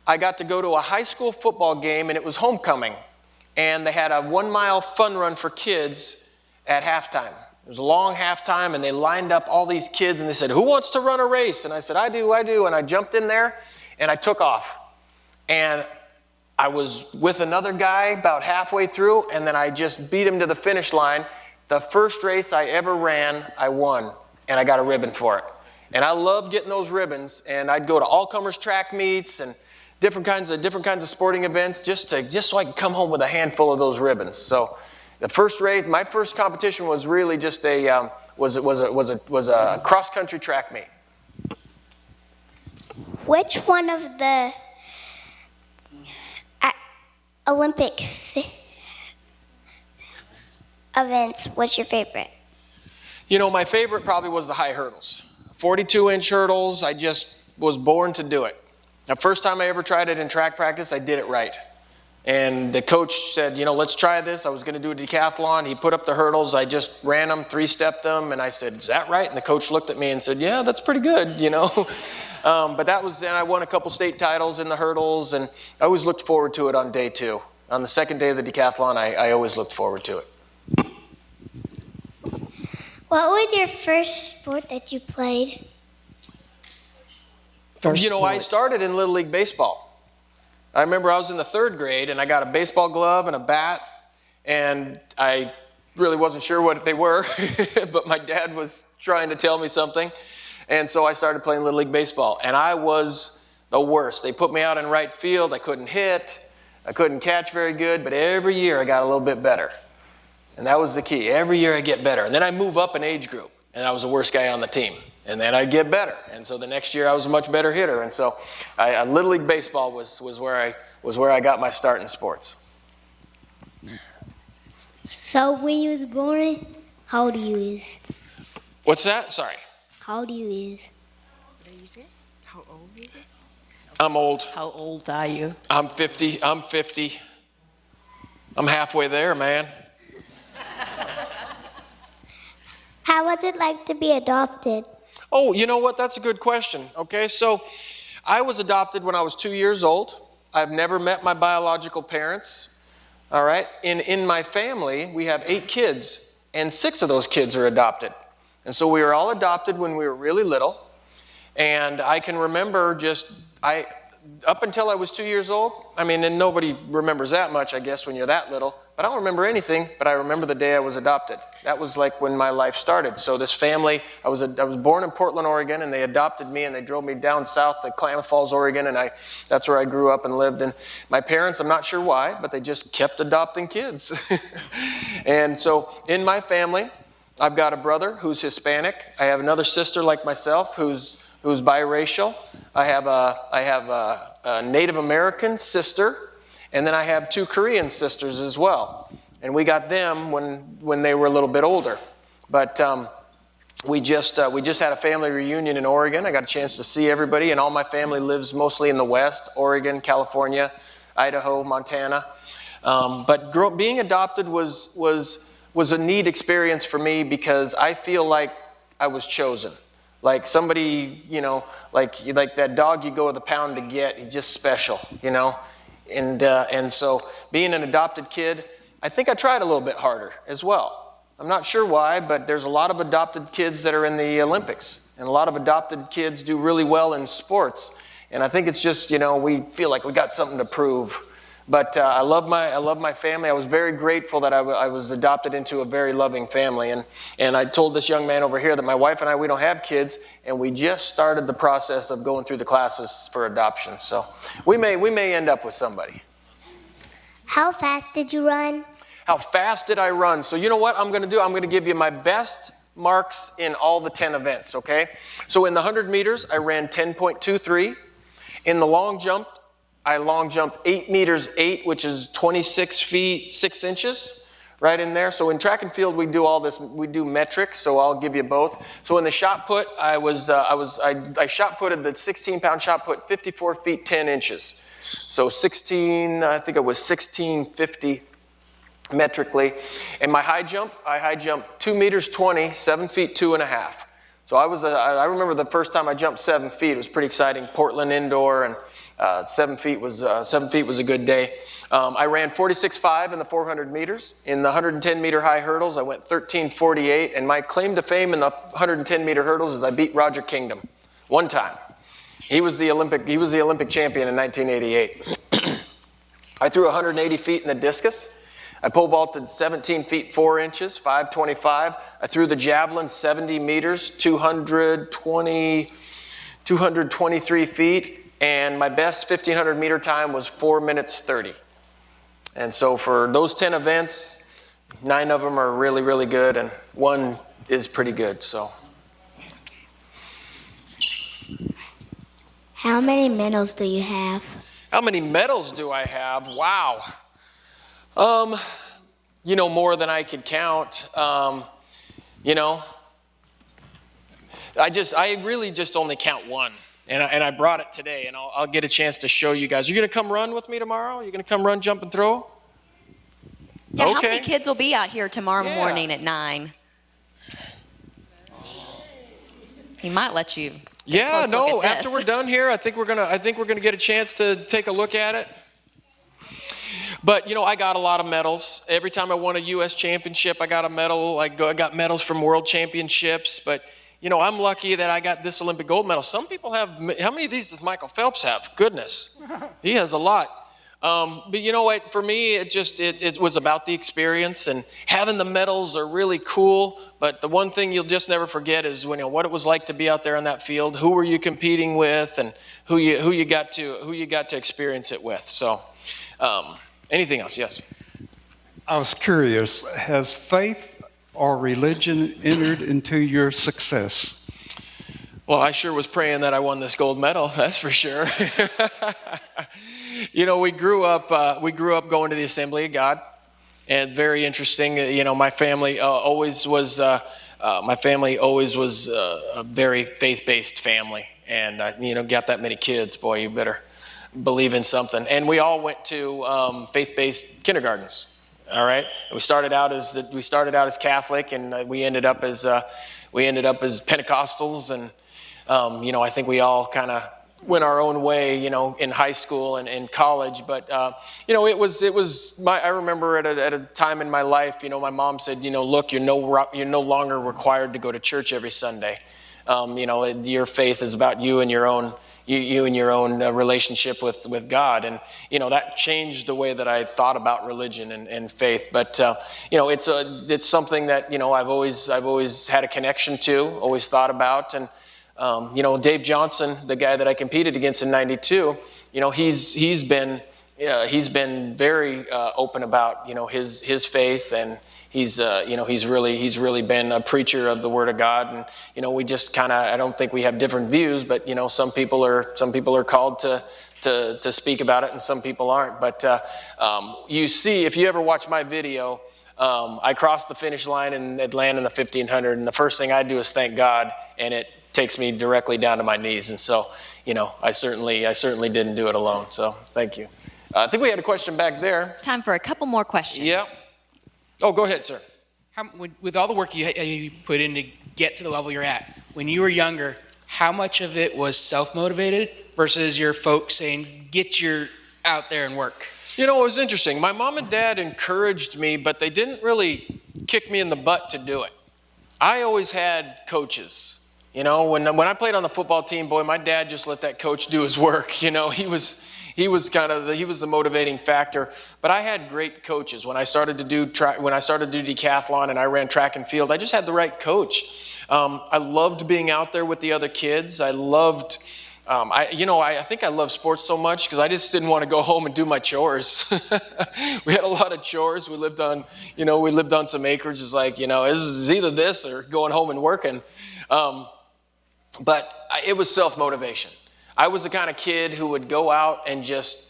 I got to go to a high school football game, and it was homecoming. And they had a 1-mile fun run for kids at halftime. It was a long halftime, and they lined up all these kids, and they said, who wants to run a race? And I said, I do. And I jumped in there, and I took off. And I was with another guy about halfway through, and then I just beat him to the finish line. The first race I ever ran, I won, and I got a ribbon for it. And I loved getting those ribbons, and I'd go to all-comers track meets and different kinds of sporting events just so I could come home with a handful of those ribbons. So the first race, my first competition was really just a cross-country track meet. Which one of the Olympic events was your favorite? My favorite probably was the high hurdles. 42-inch hurdles, I just was born to do it. The first time I ever tried it in track practice, I did it right. And the coach said, let's try this. I was going to do a decathlon. He put up the hurdles. I just ran them, 3-stepped them, and I said, is that right? And the coach looked at me and said, yeah, that's pretty good, But and I won a couple state titles in the hurdles, and I always looked forward to it on day 2. On the second day of the decathlon, I always looked forward to it. What was your first sport that you played? I started in Little League baseball. I remember I was in the 3rd grade, and I got a baseball glove and a bat, and I really wasn't sure what they were, but my dad was trying to tell me something. And so I started playing Little League Baseball, and I was the worst. They put me out in right field. I couldn't hit. I couldn't catch very good, but every year I got a little bit better. And that was the key. Every year I get better. And then I move up an age group, and I was the worst guy on the team. And then I'd get better. And so the next year I was a much better hitter. And so Little League Baseball was where I got my start in sports. So when you was born, how old you is? What's that? Sorry. How old you is? How old are you? I'm old. How old are you? I'm 50. I'm halfway there, man. How was it like to be adopted? Oh, you know what? That's a good question. Okay, so I was adopted when I was 2 years old. I've never met my biological parents. All right. In my family, we have 8 kids, and 6 of those kids are adopted. And so we were all adopted when we were really little. And I can remember up until I was 2 years old, I mean, and nobody remembers that much, I guess, when you're that little. But I don't remember anything, but I remember the day I was adopted. That was like when my life started. So this family, I was born in Portland, Oregon, and they adopted me, and they drove me down south to Klamath Falls, Oregon, and that's where I grew up and lived. And my parents, I'm not sure why, but they just kept adopting kids. And so in my family, I've got a brother who's Hispanic. I have another sister like myself who's biracial. I have a Native American sister, and then I have 2 Korean sisters as well. And we got them when they were a little bit older. But we just had a family reunion in Oregon. I got a chance to see everybody, and all my family lives mostly in the West: Oregon, California, Idaho, Montana. But being adopted was a neat experience for me because I feel like I was chosen. Like somebody, like that dog you go to the pound to get, he's just special, And so being an adopted kid, I think I tried a little bit harder as well. I'm not sure why, but there's a lot of adopted kids that are in the Olympics, and a lot of adopted kids do really well in sports. And I think it's just, we feel like we got something to prove. But I love my family. I was very grateful that I was adopted into a very loving family. And I told this young man over here that my wife and I, we don't have kids, and we just started the process of going through the classes for adoption. So we may end up with somebody. How fast did you run? How fast did I run? So you know what I'm going to do? I'm going to give you my best marks in all the 10 events, okay? So in the 100 meters, I ran 10.23. In the long jump, I long jumped 8 meters 8, which is 26 feet 6 inches, right in there. So in track and field, we do all this. We do metric, so I'll give you both. So in the shot put, I shot putted the 16-pound shot put 54 feet 10 inches. So I think it was 1650 metrically. And my high jump, I high jumped 2 meters 20, 7 feet 2.5. So I remember the first time I jumped 7 feet. It was pretty exciting. Portland indoor, and 7 feet was a good day. I ran 46.5 in the 400 meters. In the 110 meter high hurdles, I went 13.48, and my claim to fame in the 110 meter hurdles is I beat Roger Kingdom one time. He was the Olympic champion in 1988. I threw 180 feet in the discus. I pole vaulted 17 feet 4 inches, 525. I threw the javelin 70 meters, 223 feet. And my best 1,500 meter time was 4 minutes 30. And so for those 10 events, 9 of them are really, really good, and 1 is pretty good. So. How many medals do you have? How many medals do I have? Wow. More than I could count. I really just only count 1. And I brought it today, and I'll get a chance to show you guys. Are you going to come run with me tomorrow? Are you going to come run, jump, and throw? Yeah, okay. How many kids will be out here tomorrow morning at 9? He might let you. Yeah, no. After we're done here, I think we're gonna get a chance to take a look at it. But I got a lot of medals. Every time I won a U.S. championship, I got a medal. I got medals from world championships. But I'm lucky that I got this Olympic gold medal. Some people have. How many of these does Michael Phelps have? Goodness, he has a lot. But you know what, for me, it was about the experience, and having the medals are really cool. But the one thing you'll just never forget is what it was like to be out there on that field. Who were you competing with, and who you got to experience it with. So, anything else? Yes. I was curious, has faith or religion entered into your success? Well, I sure was praying that I won this gold medal. That's for sure. We grew up going to the Assembly of God, and it's very interesting. My family always was a very faith-based family, and got that many kids, boy, you better believe in something. And we all went to faith-based kindergartens. All right, we started out as Catholic, and we ended up as Pentecostals, and I think we all kind of went our own way, in high school and in college. But I remember at a time in my life, my mom said, look, you're no longer required to go to church every Sunday. Your faith is about you and your own relationship with God, and that changed the way that I thought about religion and faith. But it's something that I've always had a connection to, always thought about. And Dave Johnson, the guy that I competed against in '92, he's been very open about his faith, and he's really been a preacher of the Word of God. And we just I don't think we have different views, but some people are called to speak about it, and some people aren't. But you see, if you ever watch my video, I crossed the finish line in Atlanta in the 1500, and the first thing I do is thank God, and it takes me directly down to my knees. And so, I certainly didn't do it alone. So thank you. I think we had a question back there. Time for a couple more questions. Yeah. Oh, go ahead, sir. With all the work you put in to get to the level you're at, when you were younger, how much of it was self-motivated versus your folks saying, get your out there and work? It was interesting. My mom and dad encouraged me, but they didn't really kick me in the butt to do it. I always had coaches. When I played on the football team, boy, my dad just let that coach do his work. He was the motivating factor. But I had great coaches. When I started to do decathlon and I ran track and field, I just had the right coach. I loved being out there with the other kids. I loved. I think I love sports so much because I just didn't want to go home and do my chores. We had a lot of chores. We lived on some acreage. It's like, this is either this or going home and working. But it was self-motivation. I was the kind of kid who would go out and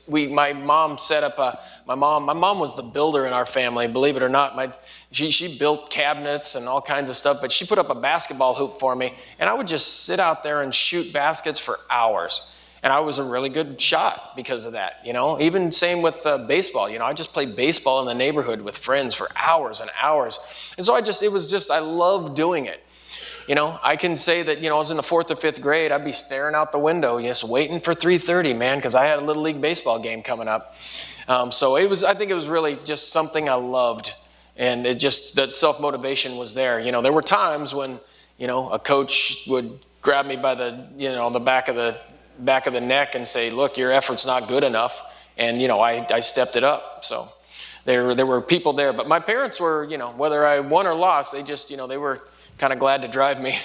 my mom set up my mom was the builder in our family, believe it or not. She built cabinets and all kinds of stuff, but she put up a basketball hoop for me, and I would just sit out there and shoot baskets for hours. And I was a really good shot because of that, Even same with baseball, I just played baseball in the neighborhood with friends for hours and hours. And so I loved doing it. I can say that, I was in the 4th or 5th grade, I'd be staring out the window, just waiting for 3:30, man, because I had a Little League baseball game coming up. So I think it was really just something I loved, and that self-motivation was there. There were times when, a coach would grab me by the, the back of the neck and say, look, your effort's not good enough. And, I stepped it up. So there were people there, but my parents were, whether I won or lost, they just, they were kind of glad to drive me.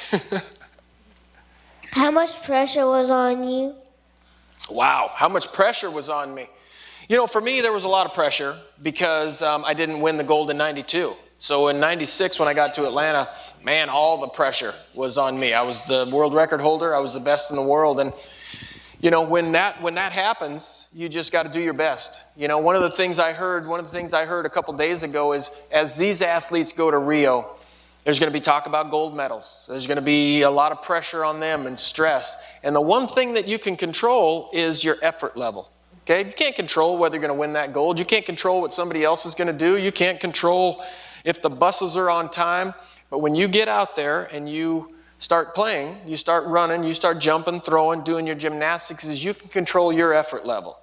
How much pressure was on you? Wow, how much pressure was on me? For me, there was a lot of pressure because I didn't win the gold in '92. So in '96, when I got to Atlanta, man, all the pressure was on me. I was the world record holder. I was the best in the world. And, when that happens, you just got to do your best. One of the things I heard a couple days ago is, as these athletes go to Rio, there's going to be talk about gold medals. There's going to be a lot of pressure on them and stress. And the one thing that you can control is your effort level. Okay? You can't control whether you're going to win that gold. You can't control what somebody else is going to do. You can't control if the buses are on time. But when you get out there and you start playing, you start running, you start jumping, throwing, doing your gymnastics, is you can control your effort level.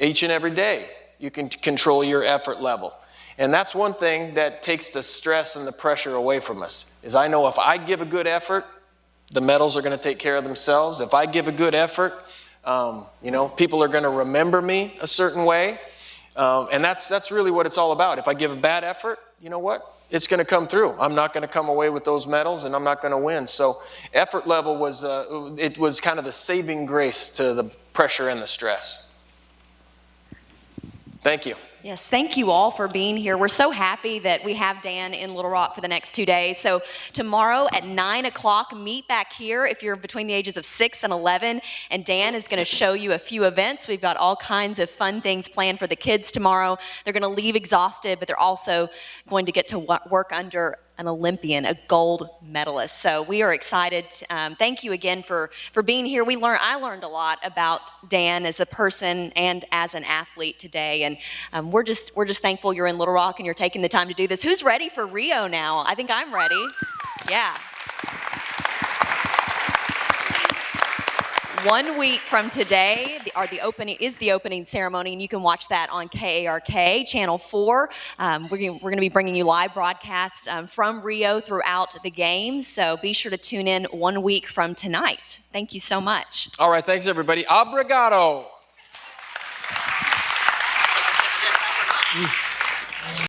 Each and every day, you can control your effort level. And that's one thing that takes the stress and the pressure away from us, is I know if I give a good effort, the medals are going to take care of themselves. If I give a good effort, people are going to remember me a certain way. And that's really what it's all about. If I give a bad effort, you know what? It's going to come through. I'm not going to come away with those medals, and I'm not going to win. So effort level was, it was kind of the saving grace to the pressure and the stress. Thank you. Yes, thank you all for being here. We're so happy that we have Dan in Little Rock for the next 2 days. So tomorrow at 9 o'clock, meet back here if you're between the ages of 6 and 11. And Dan is going to show you a few events. We've got all kinds of fun things planned for the kids tomorrow. They're going to leave exhausted, but they're also going to get to work under an Olympian, a gold medalist. So we are excited. Thank you again for being here. I learned a lot about Dan as a person and as an athlete today, and we're just thankful you're in Little Rock and you're taking the time to do this. Who's ready for Rio now? I think I'm ready. Yeah. 1 week from today, the opening ceremony, and you can watch that on KARK Channel 4. We're going to be bringing you live broadcasts from Rio throughout the games, so be sure to tune in 1 week from tonight. Thank you so much. All right, thanks everybody. Obrigado.